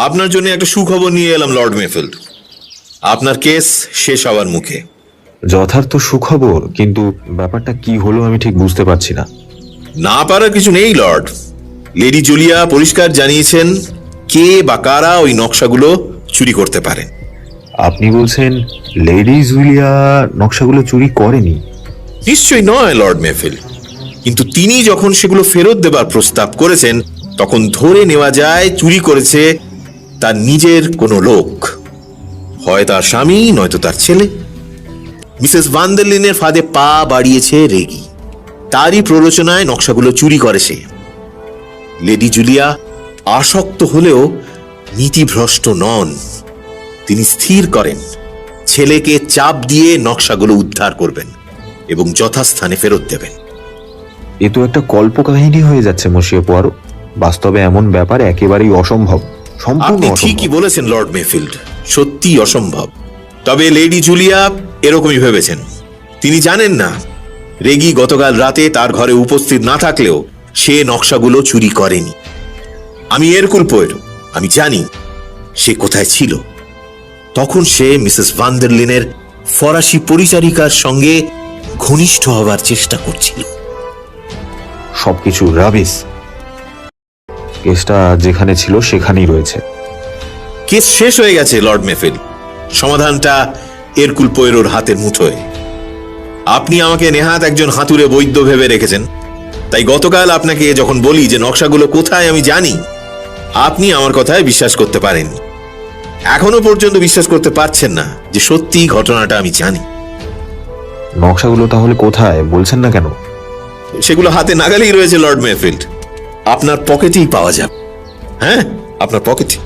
আপনার জন্য একটা সুখবর নিয়ে এলাম লর্ড মেফিল্ড। আপনার কেস শেষ হওয়ার মুখে। যথার্থ সুখবর, কিন্তু ব্যাপারটা কি হলো আমি ঠিক বুঝতে পারছি না। না পারার কিছু নেই লর্ড। লেডি জুলিয়া পরিষ্কার জানিয়েছেন কে বা কারা ওই নকশাগুলো চুরি করতে পারেন। আপনি বলছেন লেডি জুলিয়া নকশাগুলো চুরি করেনি? নিশ্চয়ই নয় লর্ড মেফিল্ড, কিন্তু তিনি যখন সেগুলো ফেরত দেবার প্রস্তাব করেছেন তখন ধরে নেওয়া যায় চুরি করেছে তার নিজের কোনো লোক, হয় তার স্বামী নয়তো তার ছেলে। মিসেস ভান্ডারলিনের ফাঁদে পা বাড়িয়েছে রেগি, তারই প্ররোচনায় নকশাগুলো চুরি করে সে। লেডি জুলিয়া আসক্ত হলেও নীতিভ্রষ্ট নন। তিনি স্থির করেন ছেলেকে চাপ দিয়ে নকশাগুলো উদ্ধার করবেন এবং যথাস্থানে ফেরত দেবেন। এ তো একটা কল্পকাহিনী হয়ে যাচ্ছে মসিয়ে পোয়ারো। বাস্তবে এমন ব্যাপার একেবারেই অসম্ভব, সম্পূর্ণ আপনি অসম্ভব। ঠিকই বলেছেন লর্ড মেফিল্ড, সত্যি অসম্ভব। তবে লেডি জুলিয়া এরকমই ভেবেছেন। তিনি জানেন না রেগি গতকাল রাতে তার ঘরে উপস্থিত না থাকলেও সে নকশাগুলো চুরি করেনি। আমি এরকুল পোয়ারো, আমি জানি সে কোথায় ছিল। তখন সে মিসেস ভান্ডারলিনের ফরাসি পরিচারিকার সঙ্গে ঘনিষ্ঠ হবার চেষ্টা করছিল। সবকিছু রাবিশ। কেসটা যেখানে ছিল সেখানেই রয়েছে। কেস শেষ হয়ে গেছে লর্ড মেফিল্ড, সমাধানটা এরকুল পোয়ারোর হাতের মুঠোয়। আপনি আমাকে নেহাত একজন হাতুড়ে বৈদ্য ভেবে রেখেছেন, তাই গতকাল আপনাকে যখন বলি যে নকশাগুলো কোথায় আমি জানি, আপনি আমার কথায় বিশ্বাস করতে পারেন। এখনো পর্যন্ত বিশ্বাস করতে পারছেন না যে সত্যি ঘটনাটা আমি জানি। নকশাগুলো তাহলে কোথায় বলছেন না কেন? সেগুলো হাতে নাগালেই রয়েছে লর্ড মেফিল্ড, আপনার পকেটেই পাওয়া যাবে। হ্যাঁ, আপনার পকেটে।